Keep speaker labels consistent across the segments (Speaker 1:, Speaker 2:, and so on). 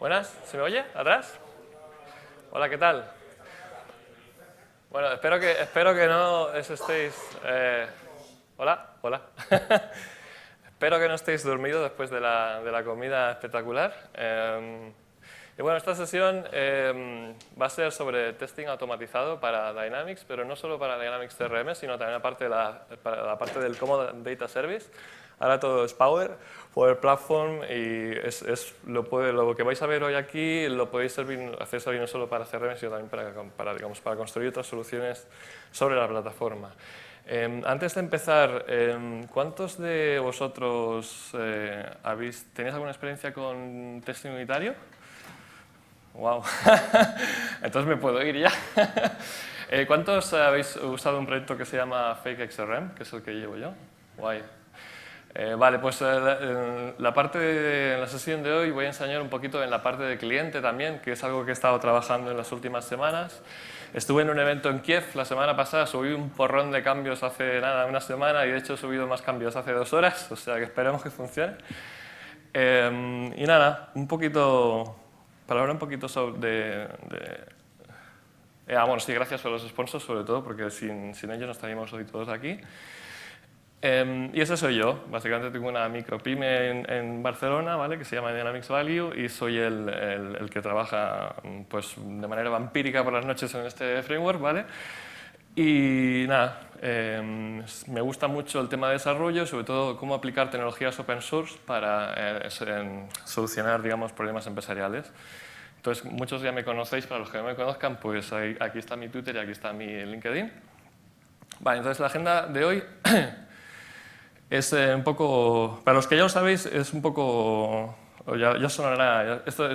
Speaker 1: Buenas, ¿se me oye? ¿Atrás? Hola, ¿qué tal? Bueno, espero que no estéis... Hola, hola. Espero que no estéis dormidos después de la comida espectacular. Y bueno, esta sesión va a ser sobre testing automatizado para Dynamics, pero no solo para Dynamics CRM, sino también para la parte del Common Data Service. Ahora todo es Power Platform y lo que vais a ver hoy aquí lo podéis hacer servir no solo para CRM, sino también para construir otras soluciones sobre la plataforma. Antes de empezar, ¿cuántos de vosotros tenéis alguna experiencia con testing unitario? Wow. Entonces me puedo ir ya. ¿Cuántos habéis usado un proyecto que se llama FakeXRM, que es el que llevo yo? Guay. Vale, pues en la sesión de hoy voy a enseñar un poquito en la parte de cliente también, que es algo que he estado trabajando en las últimas semanas. Estuve en un evento en Kiev la semana pasada, subí un porrón de cambios hace nada, una semana, y de hecho he subido más cambios hace 2 horas, o sea que esperemos que funcione. Y nada, para hablar un poquito sobre bueno, sí, gracias a los sponsors sobre todo, porque sin ellos no estaríamos hoy todos aquí. Y ese soy yo. Básicamente tengo una micropyme en Barcelona, ¿vale? Que se llama Dynamics Value, y soy el que trabaja pues, de manera vampírica por las noches en este framework, ¿vale? Y nada, me gusta mucho el tema de desarrollo, sobre todo cómo aplicar tecnologías open source para solucionar, digamos, problemas empresariales. Entonces, muchos ya me conocéis, para los que no me conozcan, pues aquí está mi Twitter y aquí está mi LinkedIn. Vale, entonces la agenda de hoy es un poco, para los que ya lo sabéis, es un poco, ya sonará, esto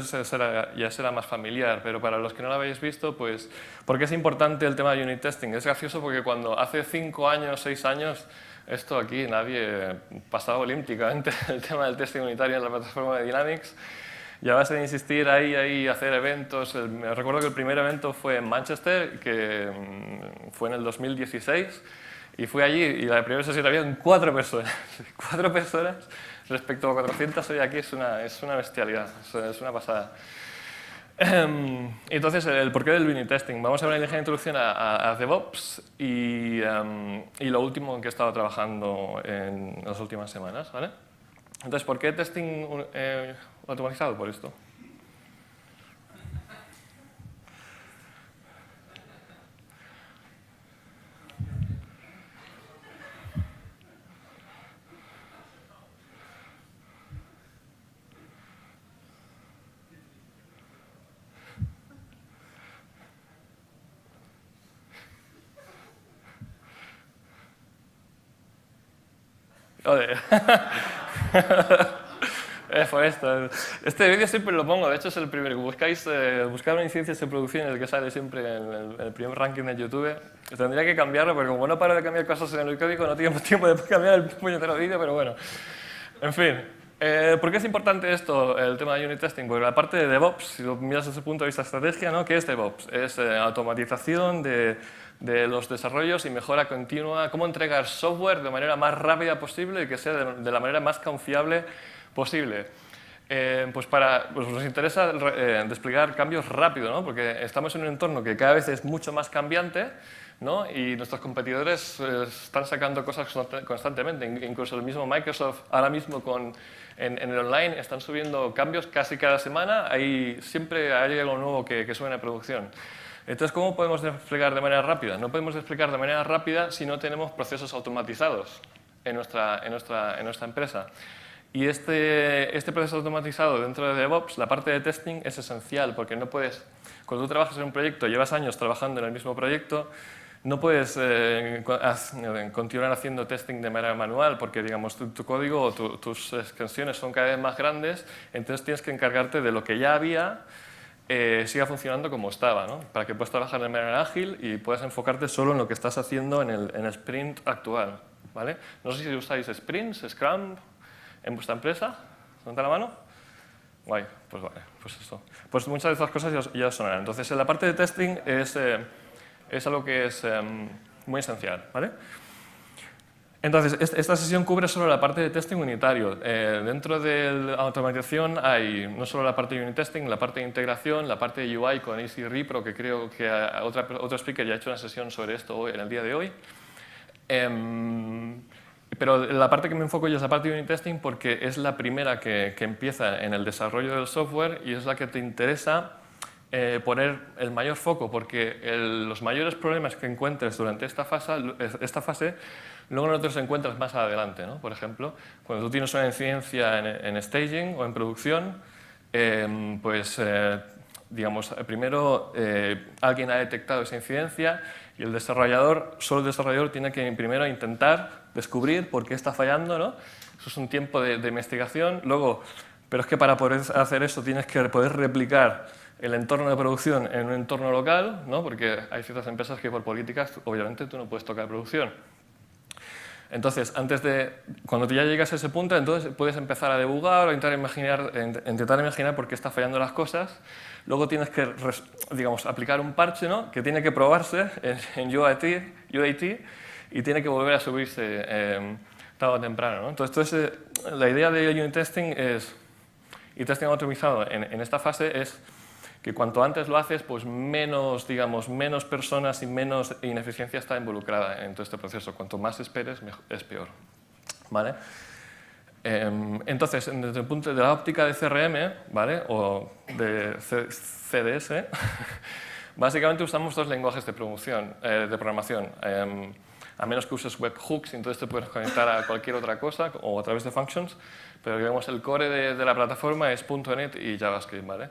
Speaker 1: ya será más familiar, pero para los que no lo habéis visto, pues, ¿por qué es importante el tema de unit testing? Es gracioso porque cuando hace 5 años, 6 años, esto aquí nadie pasaba olímpicamente el tema del testing unitario en la plataforma de Dynamics. Y a base de insistir ahí, hacer eventos. Recuerdo que el primer evento fue en Manchester, que fue en el 2016. Y fui allí y la primera sesión había 4 personas. 4 personas respecto a 400 hoy aquí es una bestialidad, es una pasada. Entonces, el porqué del unit testing. Vamos a ver una ligera introducción a DevOps y lo último en que he estado trabajando en las últimas semanas, ¿vale? Entonces, ¿por qué testing automatizado? Por esto. Joder. Por esto. Este vídeo siempre lo pongo, de hecho es el primero. Buscar una incidencia de producción, el que sale siempre en el primer ranking de YouTube. Tendría que cambiarlo, porque como no paro de cambiar cosas en el código, no tengo tiempo de cambiar el puñetero vídeo, pero bueno. En fin. ¿Por qué es importante esto, el tema de unit testing? Porque la parte de DevOps, si lo miras desde el punto de vista estrategia, ¿no? ¿Qué es DevOps? Es automatización de los desarrollos y mejora continua, cómo entregar software de manera más rápida posible y que sea de la manera más confiable posible. Pues nos interesa desplegar cambios rápido, ¿no? Porque estamos en un entorno que cada vez es mucho más cambiante, ¿no? Y nuestros competidores están sacando cosas constantemente. Incluso el mismo Microsoft ahora mismo en el online están subiendo cambios casi cada semana. Siempre hay algo nuevo que sube a producción. Entonces, ¿cómo podemos desplegar de manera rápida? No podemos desplegar de manera rápida si no tenemos procesos automatizados en nuestra empresa. Y este proceso automatizado dentro de DevOps, la parte de testing es esencial, porque no puedes, cuando tú trabajas en un proyecto, llevas años trabajando en el mismo proyecto, no puedes continuar haciendo testing de manera manual, porque digamos, tu código o tus extensiones son cada vez más grandes, entonces tienes que encargarte de lo que ya había, siga funcionando como estaba, ¿no? Para que puedas trabajar de manera ágil y puedas enfocarte solo en lo que estás haciendo en el sprint actual, ¿vale? No sé si usáis sprints, Scrum en vuestra empresa. ¿Levanta la mano? Guay, pues vale, pues eso. Pues muchas de estas cosas ya os sonarán. Entonces, en la parte de testing es algo que es muy esencial, ¿vale? Entonces, esta sesión cubre solo la parte de testing unitario. Dentro de la automatización hay no solo la parte de unit testing, la parte de integración, la parte de UI con Easy Repro, que creo que otro speaker ya ha hecho una sesión sobre esto hoy, en el día de hoy. Pero la parte que me enfoco yo es la parte de unit testing porque es la primera que empieza en el desarrollo del software y es la que te interesa poner el mayor foco, porque los mayores problemas que encuentres durante esta fase luego no te los encuentras más adelante, ¿no? Por ejemplo, cuando tú tienes una incidencia en staging o en producción, digamos, primero alguien ha detectado esa incidencia y solo el desarrollador tiene que primero intentar descubrir por qué está fallando, ¿no? Eso es un tiempo de investigación. Luego, pero es que para poder hacer eso tienes que poder replicar el entorno de producción en un entorno local, ¿no? Porque hay ciertas empresas que por políticas, obviamente, tú no puedes tocar producción. Entonces, cuando tú ya llegas a ese punto, entonces puedes empezar a debugar o intentar imaginar por qué está fallando las cosas. Luego tienes que, digamos, aplicar un parche, ¿no? Que tiene que probarse en UAT y tiene que volver a subirse tarde o temprano, ¿no? Entonces, la idea de unit testing y testing automatizado en esta fase es que cuanto antes lo haces, pues menos personas y menos ineficiencia está involucrada en todo este proceso. Cuanto más esperes, es peor. ¿Vale? Entonces, desde el punto de la óptica de CRM, ¿vale? O de CDS, básicamente usamos dos lenguajes de programación. A menos que uses webhooks, entonces te puedes conectar a cualquier otra cosa o a través de functions, pero digamos el core de la plataforma es .NET y JavaScript, ¿vale?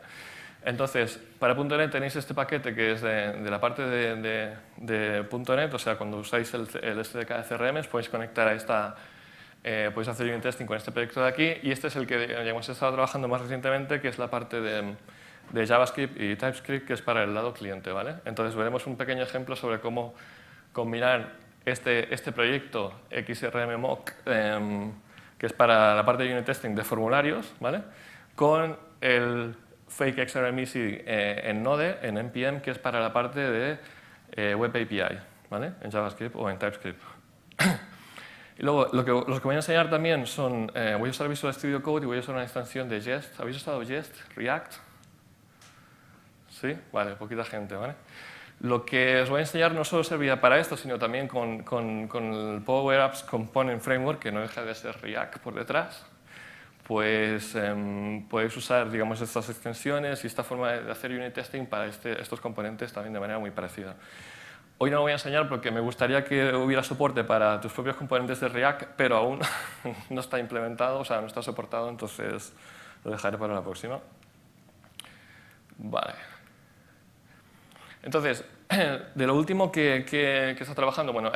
Speaker 1: Entonces, para .NET tenéis este paquete que es de la parte de .NET, o sea, cuando usáis el SDK de CRM podéis conectar a podéis hacer unit testing con este proyecto de aquí, y este es el que hemos estado trabajando más recientemente, que es la parte de JavaScript y TypeScript, que es para el lado cliente, ¿vale? Entonces veremos un pequeño ejemplo sobre cómo combinar este proyecto XRM Mock, que es para la parte de unit testing de formularios, ¿vale? Con el Fake XRM Easy en Node, en NPM, que es para la parte de Web API, ¿vale? En JavaScript o en TypeScript. Y luego, los que voy a enseñar también son, voy a usar Visual Studio Code y voy a usar una extensión de Jest. ¿Habéis usado Jest? ¿React? ¿Sí? Vale, poquita gente, ¿vale? Lo que os voy a enseñar no solo servirá para esto, sino también con el Power Apps Component Framework, que no deja de ser React por detrás. Pues podéis usar, digamos, estas extensiones y esta forma de hacer unit testing para estos componentes también de manera muy parecida. Hoy no lo voy a enseñar porque me gustaría que hubiera soporte para tus propios componentes de React, pero aún no está implementado, o sea, no está soportado, entonces lo dejaré para la próxima. Vale. Entonces, de lo último que está trabajando, bueno,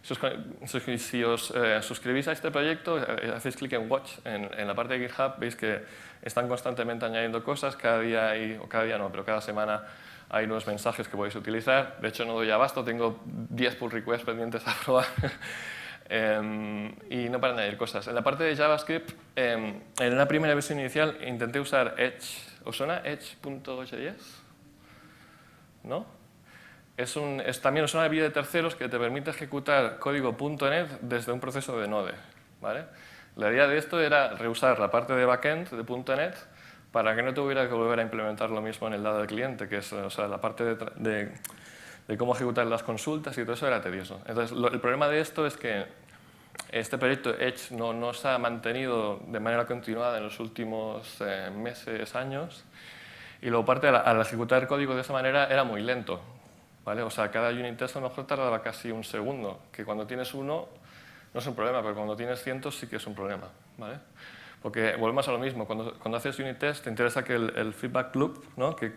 Speaker 1: si os suscribís a este proyecto, hacéis clic en Watch en la parte de GitHub, veis que están constantemente añadiendo cosas, cada semana hay nuevos mensajes que podéis utilizar. De hecho, no doy abasto, tengo 10 pull requests pendientes a probar y no para añadir cosas. En la parte de JavaScript, en la primera versión inicial intenté usar Edge. ¿Os suena Edge.js? ¿No? También es una vía de terceros que te permite ejecutar código .NET desde un proceso de Node, ¿vale? La idea de esto era reusar la parte de backend de .NET para que no tuviera que volver a implementar lo mismo en el lado del cliente, que es, o sea, la parte de cómo ejecutar las consultas y todo eso era tedioso. Entonces, el problema de esto es que este proyecto Edge no se ha mantenido de manera continuada en los últimos meses, años, y luego parte al ejecutar código de esa manera era muy lento, ¿vale? O sea, cada unit test a lo mejor tardaba casi un segundo, que cuando tienes uno no es un problema, pero cuando tienes cientos sí que es un problema, ¿vale? Porque volvemos a lo mismo, cuando haces unit test te interesa que el feedback loop, ¿no? que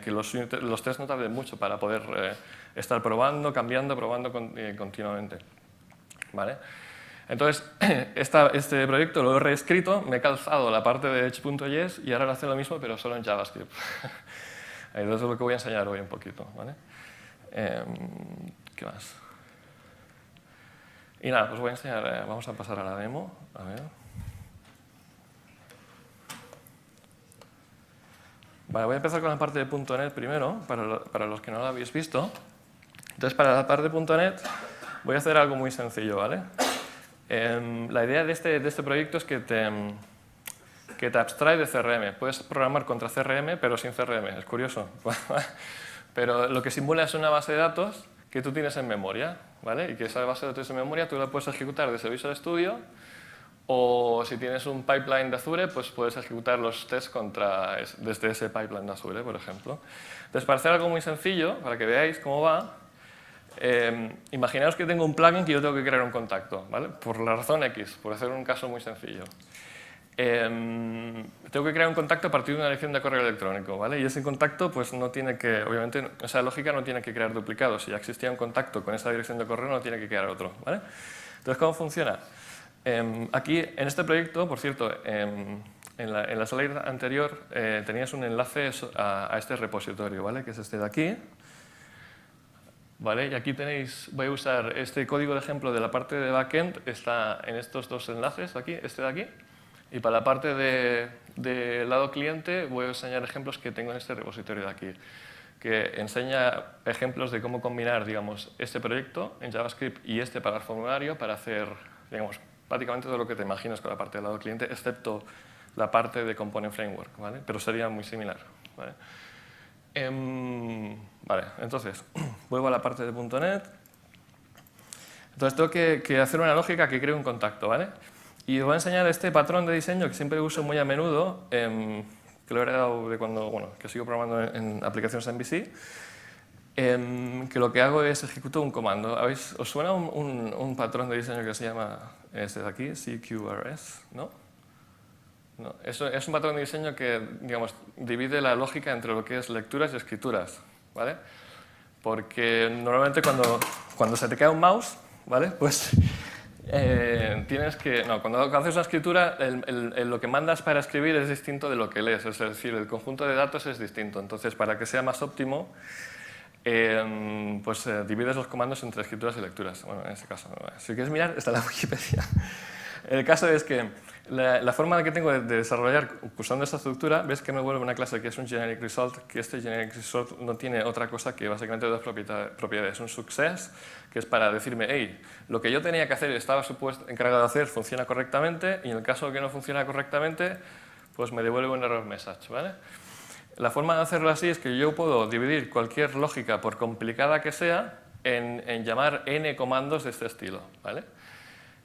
Speaker 1: los tests no tarden mucho para poder estar probando, cambiando, probando continuamente, ¿vale? Entonces, este proyecto lo he reescrito, me he calzado la parte de Edge.js y ahora lo hace lo mismo, pero solo en JavaScript. Entonces es lo que voy a enseñar hoy un poquito, ¿vale? ¿Qué más? Y nada, pues voy a enseñar, vamos a pasar a la demo. A ver. Vale, voy a empezar con la parte de .NET primero, para los que no la habéis visto. Entonces, para la parte de .NET voy a hacer algo muy sencillo, ¿vale? La idea de este proyecto es que te abstrae de CRM. Puedes programar contra CRM, pero sin CRM. Es curioso. Pero lo que simula es una base de datos que tú tienes en memoria, ¿vale? Y que esa base de datos en memoria tú la puedes ejecutar desde Visual Studio, o si tienes un pipeline de Azure, pues puedes ejecutar los tests desde ese pipeline de Azure, por ejemplo. Entonces, para hacer algo muy sencillo, para que veáis cómo va, imaginaos que tengo un plugin que yo tengo que crear un contacto, ¿vale? Por la razón X, por hacer un caso muy sencillo. Tengo que crear un contacto a partir de una dirección de correo electrónico, ¿vale? Y ese contacto, pues no tiene que, obviamente, esa lógica no tiene que crear duplicados. Si ya existía un contacto con esa dirección de correo, no tiene que crear otro, ¿vale? Entonces, ¿cómo funciona? Aquí, en este proyecto, por cierto, en la slide anterior tenías un enlace a este repositorio, ¿vale? Que es este de aquí. ¿Vale? Y aquí tenéis, voy a usar este código de ejemplo de la parte de backend, está en estos dos enlaces, aquí, este de aquí. Y para la parte de lado cliente voy a enseñar ejemplos que tengo en este repositorio de aquí, que enseña ejemplos de cómo combinar, digamos, este proyecto en JavaScript y este para el formulario para hacer, digamos, prácticamente todo lo que te imaginas con la parte del lado cliente, excepto la parte de Component Framework, ¿vale? Pero sería muy similar, ¿vale? Vale, entonces, vuelvo a la parte de .NET. Entonces tengo que hacer una lógica que cree un contacto, ¿vale? Y os voy a enseñar este patrón de diseño que siempre uso muy a menudo, que lo he heredado de cuando, bueno, que sigo programando en aplicaciones MVC, que lo que hago es ejecuto un comando. ¿Os suena un patrón de diseño que se llama este de aquí, CQRS? ¿No? No, es un patrón de diseño que, digamos, divide la lógica entre lo que es lecturas y escrituras, ¿vale? Porque normalmente cuando se te cae un mouse, ¿vale? Pues tienes que... No, cuando haces una escritura, lo que mandas para escribir es distinto de lo que lees, es decir, el conjunto de datos es distinto. Entonces, para que sea más óptimo, pues divides los comandos entre escrituras y lecturas. Bueno, en este caso, si quieres mirar, está en la Wikipedia. El caso es que la forma que tengo de desarrollar usando esta estructura, ves que me vuelve una clase que es un generic result, que este generic result no tiene otra cosa que básicamente dos propiedades. Un success, que es para decirme, hey, lo que yo tenía que hacer y estaba encargado de hacer funciona correctamente, y en el caso de que no funciona correctamente, pues me devuelve un error message, ¿vale? La forma de hacerlo así es que yo puedo dividir cualquier lógica, por complicada que sea, en llamar n comandos de este estilo, ¿vale?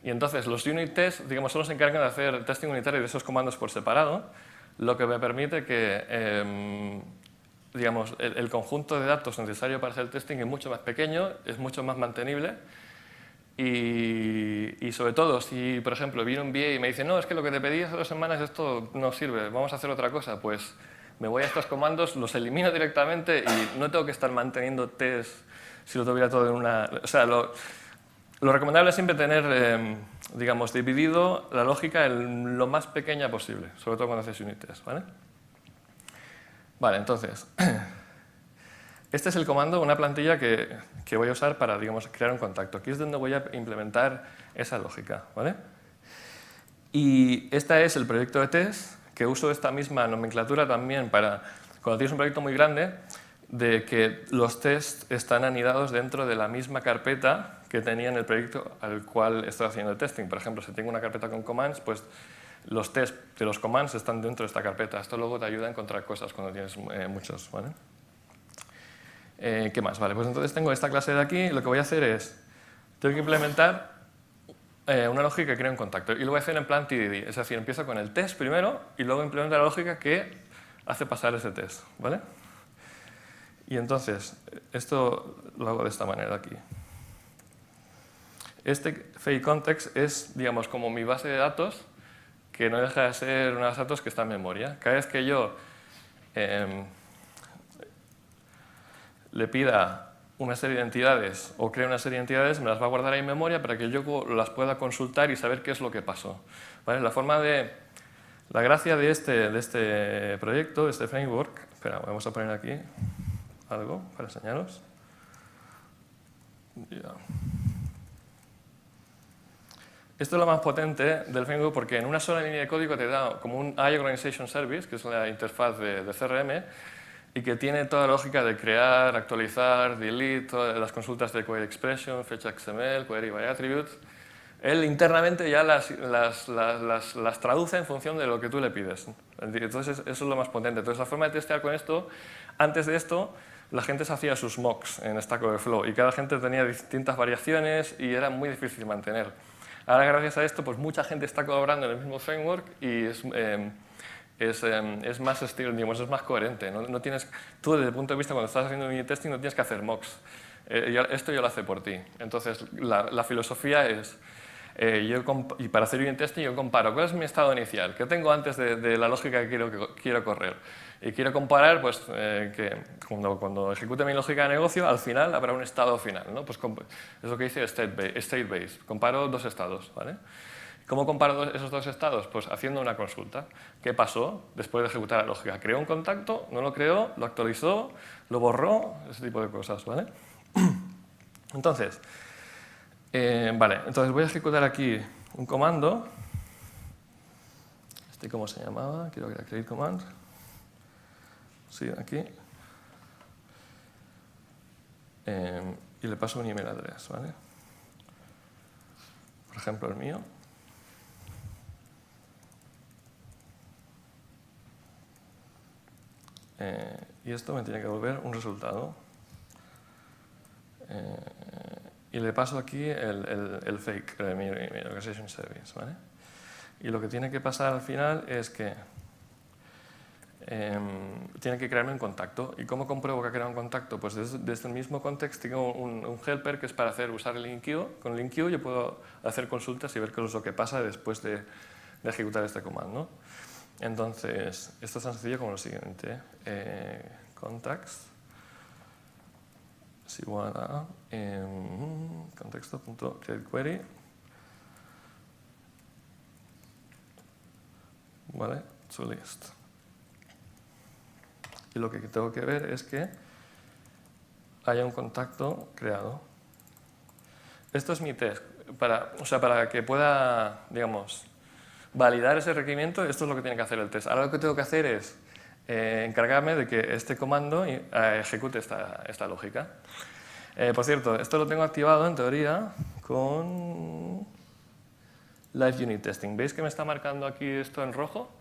Speaker 1: Y entonces los unit tests, digamos, solo se encargan de hacer testing unitario de esos comandos por separado, lo que me permite que digamos, el conjunto de datos necesario para hacer el testing es mucho más pequeño, es mucho más mantenible y sobre todo, si por ejemplo viene un BA y me dice no, es que lo que te pedí hace 2 semanas esto no sirve, vamos a hacer otra cosa, pues me voy a estos comandos, los elimino directamente y no tengo que estar manteniendo tests si lo tuviera todo en una... O sea, lo recomendable es siempre tener, digamos, dividido la lógica en lo más pequeña posible, sobre todo cuando haces unit test, ¿vale? Vale, entonces, este es el comando, una plantilla que voy a usar para, digamos, crear un contacto. Aquí es donde voy a implementar esa lógica, ¿vale? Y este es el proyecto de test, que uso esta misma nomenclatura también para, cuando tienes un proyecto muy grande, de que los tests están anidados dentro de la misma carpeta que tenía en el proyecto al cual estoy haciendo el testing. Por ejemplo, si tengo una carpeta con commands, pues los tests de los commands están dentro de esta carpeta. Esto luego te ayuda a encontrar cosas cuando tienes muchos, ¿vale? ¿Qué más? Vale, pues entonces tengo esta clase de aquí. Lo que voy a hacer es, tengo que implementar una lógica que crea un contacto. Y lo voy a hacer en plan TDD. Es decir, empiezo con el test primero y luego implemento la lógica que hace pasar ese test, ¿vale? Y entonces, esto lo hago de esta manera aquí. Este fake context es, digamos, como mi base de datos, que no deja de ser una base de datos que está en memoria. Cada vez que yo le pida una serie de entidades o cree una serie de entidades, me las va a guardar ahí en memoria para que yo las pueda consultar y saber qué es lo que pasó, ¿vale? La gracia de este proyecto, de este framework, espera, vamos a poner aquí algo para enseñaros. Ya. Esto es lo más potente del framework porque en una sola línea de código te da como un iOrganization Service, que es la interfaz de CRM, y que tiene toda la lógica de crear, actualizar, delete, todas las consultas de query expression, fecha XML, query by attribute. Él internamente ya las traduce en función de lo que tú le pides. Entonces, eso es lo más potente. Entonces, la forma de testear con esto, antes de esto, la gente se hacía sus mocks en Stack Overflow y cada gente tenía distintas variaciones y era muy difícil mantener. Ahora, gracias a esto, pues mucha gente está colaborando en el mismo framework y es más estilo, digamos, es más coherente. No tienes, tú, desde el punto de vista, cuando estás haciendo unit testing, no tienes que hacer mocks. Esto yo lo hace por ti. Entonces, la filosofía es, y para hacer unit testing yo comparo cuál es mi estado inicial, qué tengo antes de la lógica que quiero correr. Y quiero comparar pues, que cuando ejecute mi lógica de negocio, al final habrá un estado final, ¿no? Pues es lo que dice state based. Comparo dos estados. ¿Vale? ¿Cómo comparo esos dos estados? Pues haciendo una consulta. ¿Qué pasó después de ejecutar la lógica? ¿Creó un contacto? ¿No lo creó? ¿Lo actualizó? ¿Lo borró? Ese tipo de cosas. ¿Vale? Entonces, entonces voy a ejecutar aquí un comando. ¿Cómo se llamaba? Quiero que era create command. Sí, aquí. Y le paso un email address, ¿vale? Por ejemplo, el mío. Y esto me tiene que devolver un resultado. Y le paso aquí el fake, mi organization service, ¿vale? Y lo que tiene que pasar al final es que tiene que crearme un contacto. ¿Y cómo compruebo que ha creado un contacto? Pues desde el mismo contexto tengo un helper que es para usar el LINQ. Con el LINQ yo puedo hacer consultas y ver qué es lo que pasa después de ejecutar este comando. Entonces, esto es tan sencillo como lo siguiente. Contacts es igual a contexto.createQuery, ¿vale? ToList. Y lo que tengo que ver es que haya un contacto creado. Esto es mi test. Para que pueda, digamos, validar ese requerimiento, esto es lo que tiene que hacer el test. Ahora lo que tengo que hacer es encargarme de que este comando ejecute esta lógica. Por cierto, esto lo tengo activado en teoría con Live Unit Testing. ¿Veis que me está marcando aquí esto en rojo?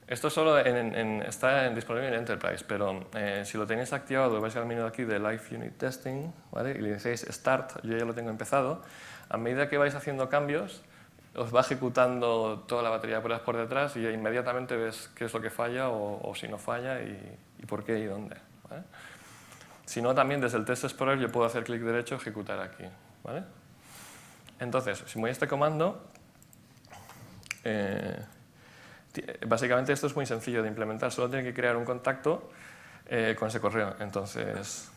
Speaker 1: Esto solo está disponible en Enterprise, pero si lo tenéis activado, vais al menú de aquí de Live Unit Testing, ¿vale? Y le decís Start, yo ya lo tengo empezado. A medida que vais haciendo cambios, os va ejecutando toda la batería de pruebas por detrás y inmediatamente ves qué es lo que falla o si no falla y por qué y dónde. ¿Vale? Si no, también desde el Test Explorer yo puedo hacer clic derecho y ejecutar aquí. ¿Vale? Entonces, si voy a este comando, básicamente esto es muy sencillo de implementar, solo tiene que crear un contacto con ese correo. Entonces,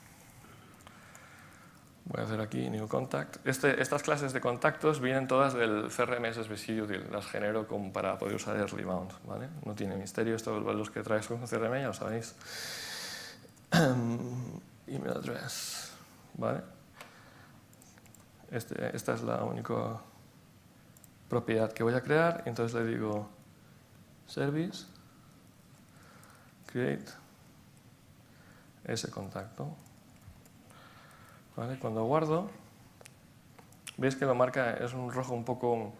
Speaker 1: voy a hacer aquí New Contact. Estas clases de contactos vienen todas del CRM SBC Util, las genero para poder usar el rebound. ¿Vale? No tiene misterio, estos los que traes con CRM ya lo sabéis. Email address. ¿Vale? Esta es la única propiedad que voy a crear. Entonces le digo service, create ese contacto. ¿Vale? Cuando guardo, veis que lo marca, es un rojo un poco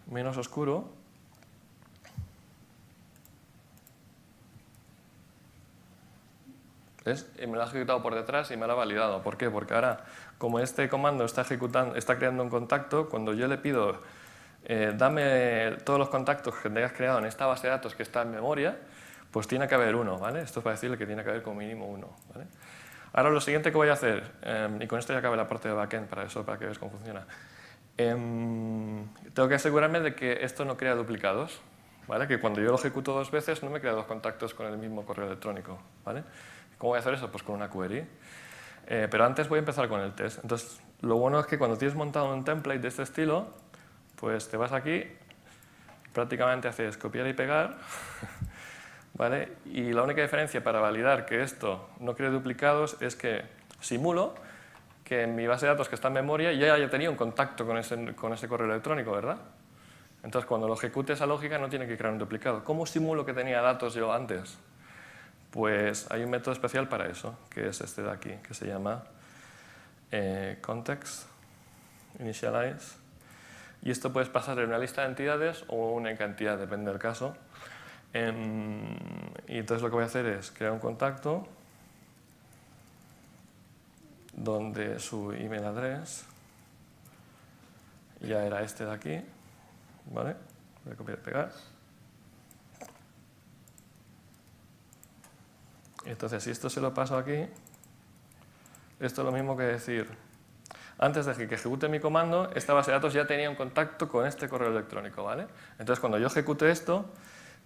Speaker 1: menos oscuro. ¿Ves? Y me lo ha ejecutado por detrás y me lo ha validado. ¿Por qué? Porque ahora, como este comando está creando un contacto, cuando yo le pido dame todos los contactos que tengas creado en esta base de datos que está en memoria, pues tiene que haber uno, ¿vale? Esto es para decirle que tiene que haber como mínimo uno, ¿vale? Ahora lo siguiente que voy a hacer, y con esto ya acaba la parte de backend para que veas cómo funciona. Tengo que asegurarme de que esto no crea duplicados, ¿vale? Que cuando yo lo ejecuto dos veces no me crea dos contactos con el mismo correo electrónico, ¿vale? ¿Cómo voy a hacer eso? Pues con una query. Pero antes voy a empezar con el test. Entonces, lo bueno es que cuando tienes montado un template de este estilo, pues te vas aquí, prácticamente haces copiar y pegar, ¿vale? Y la única diferencia para validar que esto no cree duplicados es que simulo que en mi base de datos que está en memoria ya haya tenido un contacto con ese correo electrónico, ¿verdad? Entonces, cuando lo ejecute esa lógica no tiene que crear un duplicado. ¿Cómo simulo que tenía datos yo antes? Pues hay un método especial para eso, que es este de aquí, que se llama context initialize. Y esto puedes pasar en una lista de entidades o una cantidad, depende del caso. Y entonces lo que voy a hacer es crear un contacto donde su email address ya era este de aquí, ¿vale? Voy a copiar y pegar. Entonces, si esto se lo paso aquí, esto es lo mismo que decir, antes de que ejecute mi comando, esta base de datos ya tenía un contacto con este correo electrónico, ¿vale? Entonces, cuando yo ejecute esto,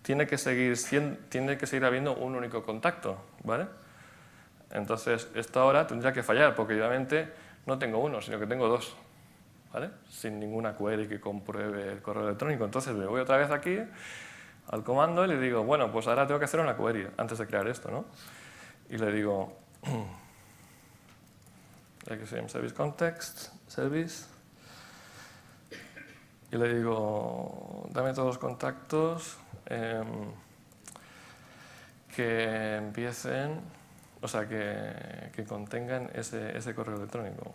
Speaker 1: tiene que seguir habiendo un único contacto, ¿vale? Entonces, esto ahora tendría que fallar, porque obviamente no tengo uno, sino que tengo dos, ¿vale? Sin ninguna query que compruebe el correo electrónico. Entonces, me voy otra vez aquí al comando y le digo, bueno, pues ahora tengo que hacer una query antes de crear esto, ¿no? Y le digo, XAMPP service context, service, y le digo, dame todos los contactos que empiecen, o sea, que contengan ese correo electrónico.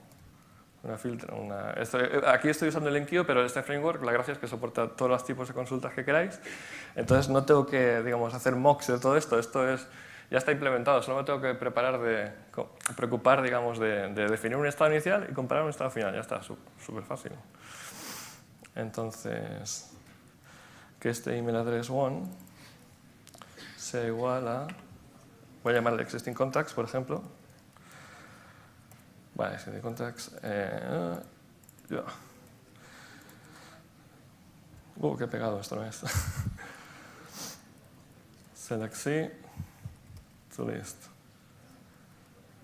Speaker 1: Aquí estoy usando el Enqueue, pero este framework, la gracia es que soporta todos los tipos de consultas que queráis. Entonces no tengo que, digamos, hacer mocks de todo esto. Ya está implementado, solo me tengo que preocupar, digamos, de definir un estado inicial y comparar un estado final. Ya está, súper fácil. Entonces, que este email address one sea igual a, voy a llamarle existing contacts, por ejemplo. Vale, existing contacts. Ya. Qué pegado, esto no es. Select C to list.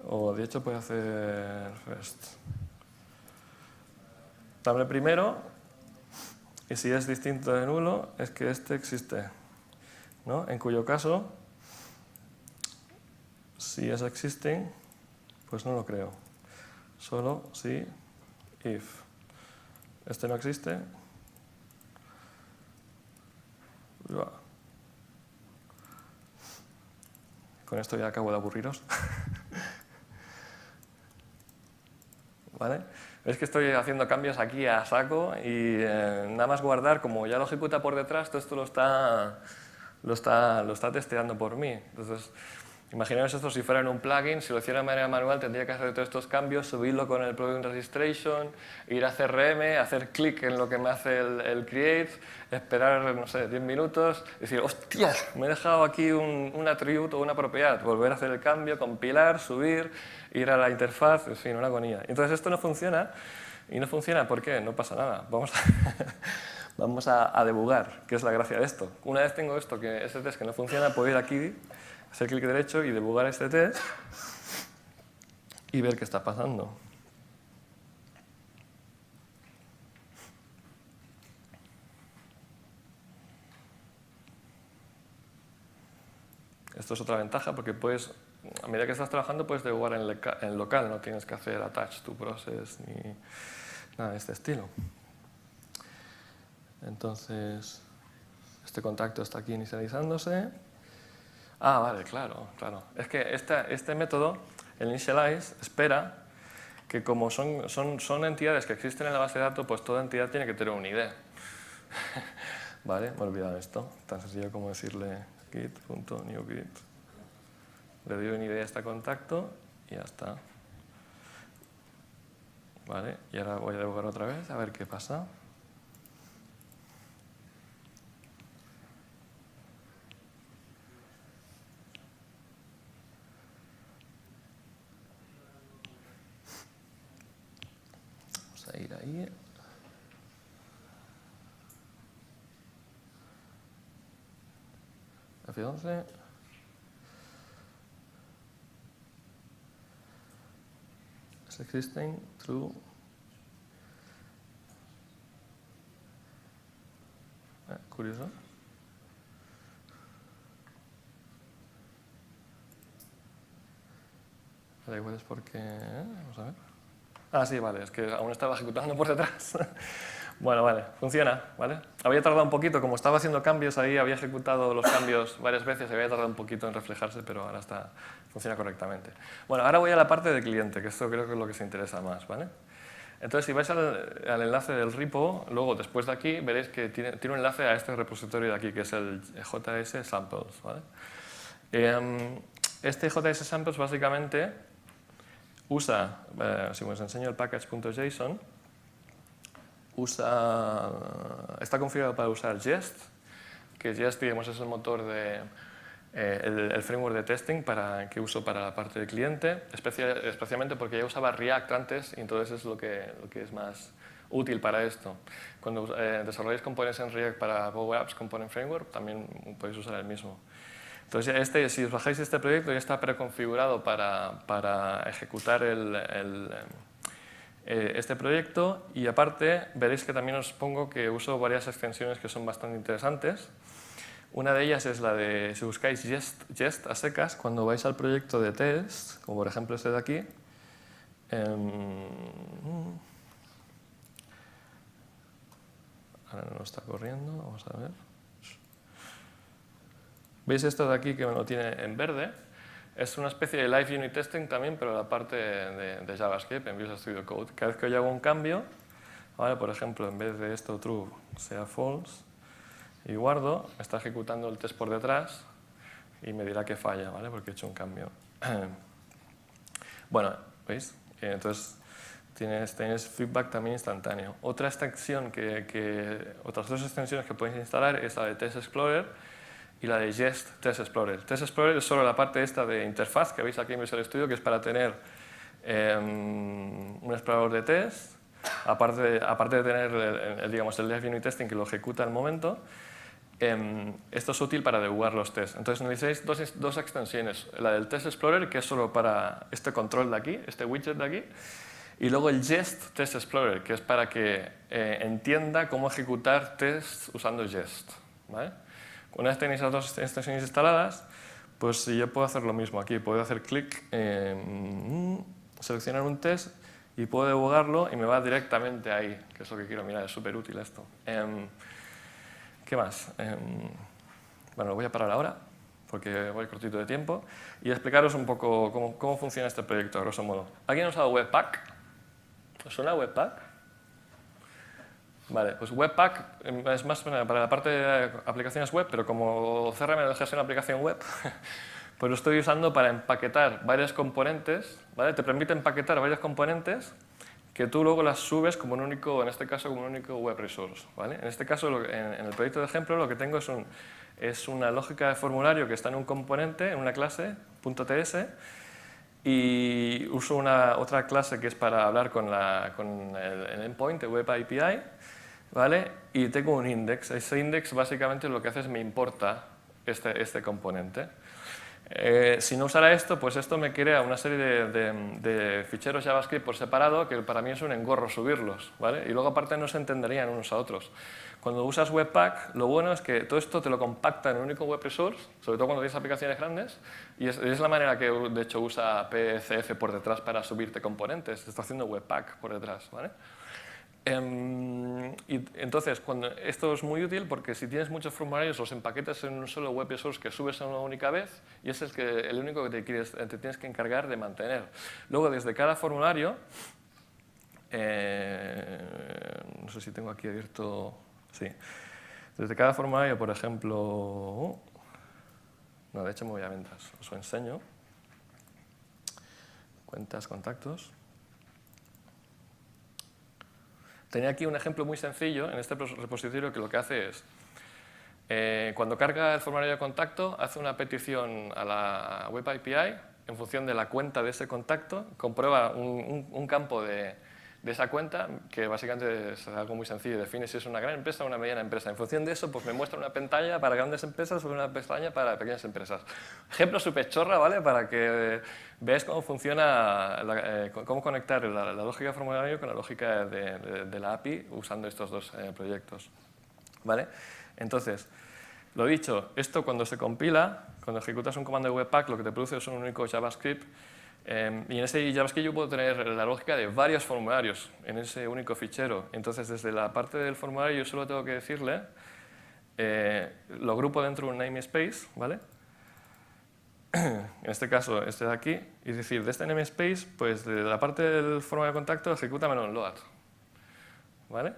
Speaker 1: O de hecho puede hacer first. Dame primero, y si es distinto de nulo, es que este existe, ¿no? En cuyo caso, si es existing, pues no lo creo. Solo si if. Este no existe. Con esto ya acabo de aburriros. ¿Vale? Es que estoy haciendo cambios aquí a saco y nada más guardar, como ya lo ejecuta por detrás, todo esto lo está testeando por mí. Entonces, imaginaos esto si fuera en un plugin, si lo hiciera de manera manual tendría que hacer todos estos cambios, subirlo con el plugin registration, ir a CRM, hacer clic en lo que me hace el create, esperar, no sé, 10 minutos, decir, ¡hostia! Me he dejado aquí un atributo o una propiedad, volver a hacer el cambio, compilar, subir, ir a la interfaz, en fin, una agonía. Entonces esto no funciona, y no funciona, ¿por qué? No pasa nada. Vamos a debugar, que es la gracia de esto. Una vez tengo esto, que ese test que no funciona, puedo ir aquí, hacer clic derecho y debugar este test y ver qué está pasando. Esto es otra ventaja porque puedes, a medida que estás trabajando, puedes debugar en local, no tienes que hacer attach to process ni nada de este estilo. Entonces, este contacto está aquí inicializándose. Ah, vale, claro. Es que este método, el initialize, espera que como son entidades que existen en la base de datos, pues toda entidad tiene que tener un ID. Vale, me he olvidado esto. Tan sencillo como decirle git.newGit. Le doy un ID a este contacto y ya está. Vale, y ahora voy a debugar otra vez a ver qué pasa. Vamos a ir ahí. F11. Es existing, true. Curioso. Pero igual es porque... vamos a ver. Ah, sí, vale, es que aún estaba ejecutando por detrás. Bueno, vale, funciona, ¿vale? Había tardado un poquito, como estaba haciendo cambios ahí, había ejecutado los cambios varias veces, había tardado un poquito en reflejarse, pero ahora funciona correctamente. Bueno, ahora voy a la parte de cliente, que esto creo que es lo que se interesa más, ¿vale? Entonces, si vais al enlace del repo, luego después de aquí veréis que tiene un enlace a este repositorio de aquí, que es el JS Samples. ¿Vale? Este JS Samples básicamente usa, si os enseño el package.json, está configurado para usar Jest, que Jest, digamos, es el motor de el framework de testing que uso para la parte del cliente, especialmente porque ya usaba React antes y entonces es lo que es más útil para esto. Cuando desarrolláis componentes en React para Power Apps Component Framework, también podéis usar el mismo. Entonces, si os bajáis este proyecto, ya está preconfigurado para ejecutar este proyecto, y aparte veréis que también os pongo que uso varias extensiones que son bastante interesantes. Una de ellas es la de, si buscáis Jest a secas, cuando vais al proyecto de test, como por ejemplo este de aquí, ahora no está corriendo, vamos a ver. ¿Veis esto de aquí que me lo tiene en verde? Es una especie de Live Unit Testing también, pero la parte de JavaScript en Visual Studio Code. Cada vez que yo hago un cambio, ¿vale? Por ejemplo, en vez de esto true sea false, y guardo, está ejecutando el test por detrás y me dirá que falla, ¿vale? Porque he hecho un cambio. Bueno, ¿veis? Entonces tienes feedback también instantáneo. Otra extensión otras dos extensiones que podéis instalar es la de Test Explorer y la de Jest Test Explorer. Test Explorer es solo la parte esta de interfaz que veis aquí en Visual Studio, que es para tener un explorador de test, aparte de tener digamos, el Live Unit Testing que lo ejecuta al momento. Esto es útil para debugar los tests. Entonces necesitáis dos extensiones. La del Test Explorer, que es solo para este control de aquí, este widget de aquí, y luego el Jest Test Explorer, que es para que entienda cómo ejecutar tests usando Jest. ¿Vale? Una vez tenéis las dos extensiones instaladas, pues yo puedo hacer lo mismo aquí. Puedo hacer clic, seleccionar un test y puedo debugarlo y me va directamente ahí, que es lo que quiero mirar. Es súper útil esto. ¿Qué más? Bueno, lo voy a parar ahora, porque voy cortito de tiempo, y explicaros un poco cómo funciona este proyecto, a grosso modo. ¿Alguien ha usado Webpack? ¿Os suena Webpack? Vale, pues Webpack es más para la parte de aplicaciones web, pero como CRM no deja ser una aplicación web, pues lo estoy usando para empaquetar varios componentes, ¿vale? Te permite empaquetar varios componentes que tú luego las subes como un único, en este caso como un único web resource, ¿vale? En este caso, en el proyecto de ejemplo, lo que tengo es una lógica de formulario que está en un componente, en una clase, .ts, y uso otra clase que es para hablar con el endpoint de Web API, ¿vale? Y tengo un index. Ese index básicamente lo que hace es me importa este componente. Si no usara esto, pues esto me crea una serie de ficheros JavaScript por separado que para mí es un engorro subirlos, ¿vale? Y luego aparte no se entenderían unos a otros. Cuando usas Webpack, lo bueno es que todo esto te lo compacta en un único web resource, sobre todo cuando tienes aplicaciones grandes, y es la manera que de hecho usa PCF por detrás para subirte componentes. Está haciendo Webpack por detrás, ¿vale? Y entonces, esto es muy útil porque si tienes muchos formularios, los empaquetas en un solo web resource que subes a una única vez y ese es el único que te tienes que encargar de mantener. Luego, desde cada formulario, no sé si tengo aquí abierto, sí, desde cada formulario, por ejemplo, no, de hecho me voy a ventas, os lo enseño, cuentas, contactos. Tenía aquí un ejemplo muy sencillo en este repositorio que lo que hace es, cuando carga el formulario de contacto, hace una petición a la Web API en función de la cuenta de ese contacto, comprueba un campo de esa cuenta, que básicamente es algo muy sencillo, define si es una gran empresa o una mediana empresa. En función de eso, pues me muestra una pantalla para grandes empresas o una pestaña para pequeñas empresas. Ejemplo súper chorra, ¿vale? Para que veáis cómo funciona, cómo conectar la lógica de formulario con la lógica de la API usando estos dos proyectos, ¿vale? Entonces, lo dicho, esto cuando se compila, cuando ejecutas un comando de Webpack, lo que te produce es un único JavaScript. Y en ese JavaScript yo puedo tener la lógica de varios formularios en ese único fichero. Entonces, desde la parte del formulario yo solo tengo que decirle, lo agrupo dentro de un namespace, ¿vale? en este caso este de aquí, y es decir, de este namespace, pues de la parte del formulario de contacto, ejecútamelo en load. ¿Vale?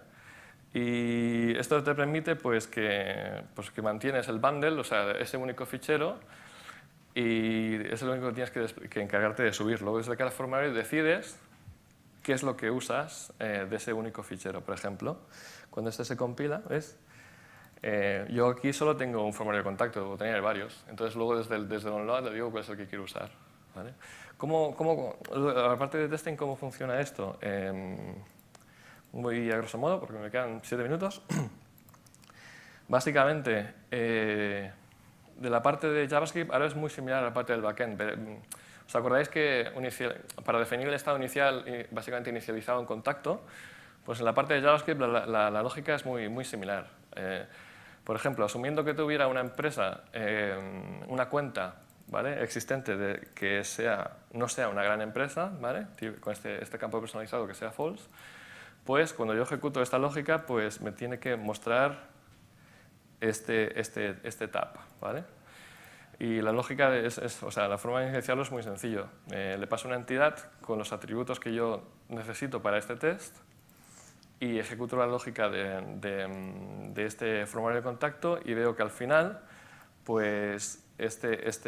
Speaker 1: Y esto te permite pues que mantienes el bundle, o sea, ese único fichero, y es lo único que tienes que encargarte de subir. Luego desde cada formulario decides qué es lo que usas de ese único fichero. Por ejemplo, cuando este se compila, ¿ves? Yo aquí solo tengo un formulario de contacto, debo tener varios. Entonces luego desde el download le digo cuál es el que quiero usar. ¿Vale? La parte de testing, ¿cómo funciona esto? Muy a grosso modo, porque me quedan 7 minutos. Básicamente, de la parte de JavaScript ahora es muy similar a la parte del backend. ¿Os acordáis que para definir el estado inicial, básicamente inicializado en contacto? Pues en la parte de JavaScript la lógica es muy similar. Por ejemplo, asumiendo que tuviera una empresa, una cuenta, ¿vale?, existente que no sea una gran empresa, ¿vale?, con este campo personalizado que sea false, pues cuando yo ejecuto esta lógica, pues me tiene que mostrar este tab, ¿vale? Y la lógica o sea, la forma de inicializarlo es muy sencillo. Le paso una entidad con los atributos que yo necesito para este test y ejecuto la lógica de este formulario de contacto y veo que al final, pues este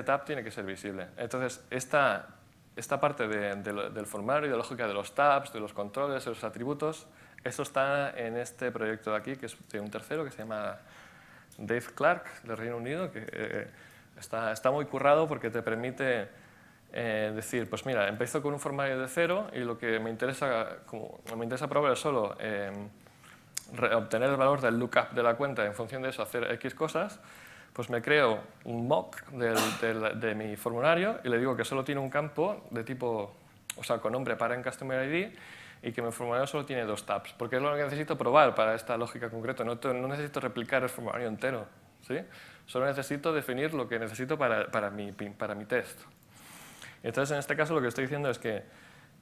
Speaker 1: tab tiene que ser visible. Entonces, esta parte del formulario, de la lógica de los tabs, de los controles, de los atributos, eso está en este proyecto de aquí, que es de un tercero que se llama Dave Clark, del Reino Unido, que está muy currado porque te permite decir, pues mira, empiezo con un formulario de cero y lo que me interesa probar es solo obtener el valor del lookup de la cuenta, en función de eso hacer X cosas. Pues me creo un mock de mi formulario y le digo que solo tiene un campo de tipo, o sea, con nombre parent customer ID y que mi formulario solo tiene 2 tabs, porque es lo que necesito probar para esta lógica concreta. No necesito replicar el formulario entero, ¿sí? Solo necesito definir lo que necesito para mi test. Entonces, en este caso, lo que estoy diciendo es que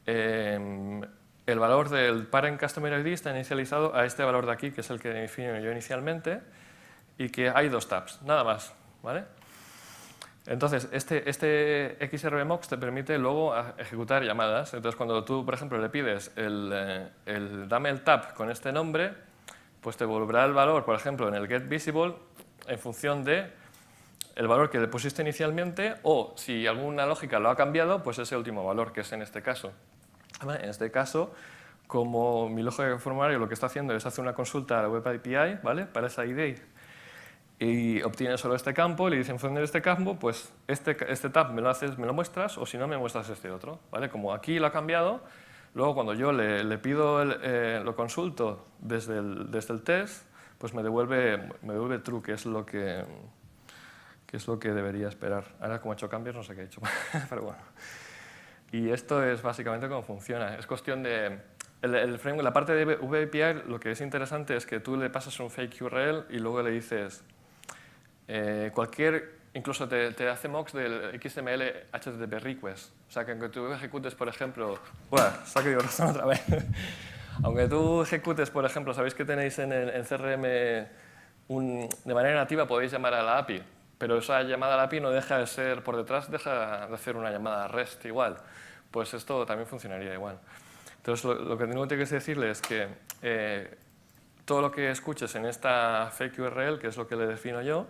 Speaker 1: el valor del parent customer ID está inicializado a este valor de aquí, que es el que defino yo inicialmente, y que hay 2 tabs, nada más, ¿vale? Entonces, este XRBMox te permite luego ejecutar llamadas. Entonces, cuando tú, por ejemplo, le pides dame el tab con este nombre, pues te devolverá el valor, por ejemplo, en el getVisible, en función de el valor que le pusiste inicialmente, o si alguna lógica lo ha cambiado, pues ese último valor, que es en este caso. En este caso, como mi lógica de formulario lo que está haciendo es hacer una consulta a la Web API, ¿vale?, para esa ID, y obtiene solo este campo, y le dice en función de este campo, pues este tab me lo muestras, o si no me muestras este otro, ¿vale? Como aquí lo ha cambiado, luego cuando yo le pido, lo consulto desde el test, pues me devuelve true, que es lo que debería esperar. Ahora, como he hecho cambios, no sé qué he hecho, pero bueno. Y esto es básicamente cómo funciona. Es cuestión de... la parte de VAPI, lo que es interesante es que tú le pasas un fake URL y luego le dices incluso te hace mocks del XML HTTP request. O sea, que aunque tú ejecutes, por ejemplo... Bueno, saco yo razón otra vez. Aunque tú ejecutes, por ejemplo, sabéis que tenéis en CRM de manera nativa podéis llamar a la API, pero esa llamada a la API no deja de ser, por detrás deja de hacer una llamada REST igual. Pues esto también funcionaría igual. Entonces, lo que tengo que decirle es que todo lo que escuches en esta fake URL, que es lo que le defino yo,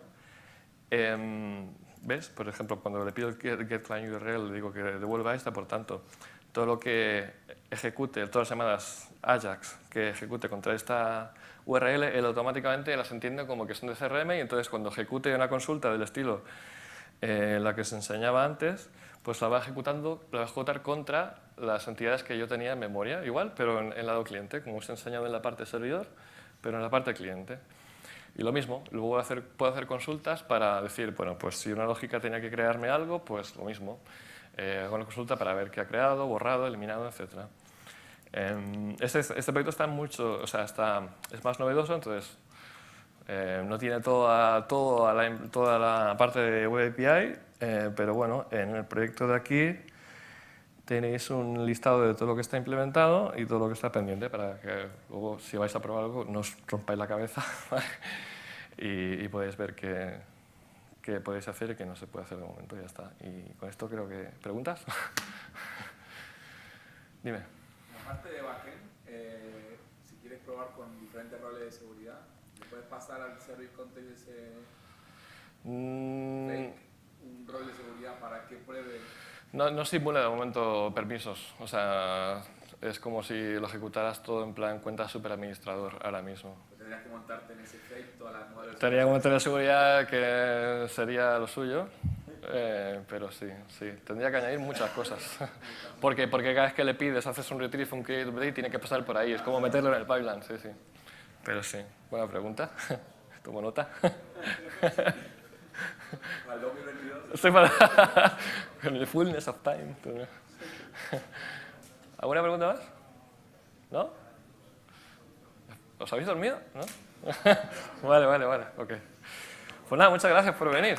Speaker 1: ¿ves? Por ejemplo, cuando le pido el getClientURL, le digo que devuelva esta, por tanto, todo lo que ejecute, todas las llamadas AJAX que ejecute contra esta URL, él automáticamente las entiende como que son de CRM, y entonces cuando ejecute una consulta del estilo la que se enseñaba antes, pues la va a ejecutar contra las entidades que yo tenía en memoria, igual, pero en lado cliente, como os he enseñado en la parte servidor, pero en la parte cliente. Y lo mismo, luego puedo hacer consultas para decir, bueno, pues si una lógica tenía que crearme algo, pues lo mismo. Hago una consulta para ver qué ha creado, borrado, eliminado, etc. Este proyecto es más novedoso, entonces no tiene toda la parte de Web API, pero bueno, en el proyecto de aquí tenéis un listado de todo lo que está implementado y todo lo que está pendiente para que luego, si vais a probar algo, no os rompáis la cabeza y podéis ver que que podéis hacer y que no se puede hacer de momento, y ya está. Y con esto creo que... ¿Preguntas? Dime.
Speaker 2: La parte de backend, si quieres probar con diferentes roles de seguridad, ¿le puedes pasar al service context ese fake un rol de seguridad para que pruebe?
Speaker 1: No simula de momento permisos. O sea, es como si lo ejecutaras todo en plan cuenta superadministrador ahora mismo.
Speaker 2: Tendrías que montarte en ese fake todas las modelos.
Speaker 1: Tendría que montar la seguridad, que sería lo suyo. Pero sí, tendría que añadir muchas cosas. Porque cada vez que le pides, haces un retrieve, un create, un update, tiene que pasar por ahí. Es como meterlo en el pipeline, sí. Pero sí, buena pregunta. Tomo nota.
Speaker 2: Para el 2022.
Speaker 1: Estoy para... Con el fullness of time. ¿Alguna pregunta más? ¿No? ¿Os habéis dormido? ¿No? Vale, ok. Pues nada, muchas gracias por venir.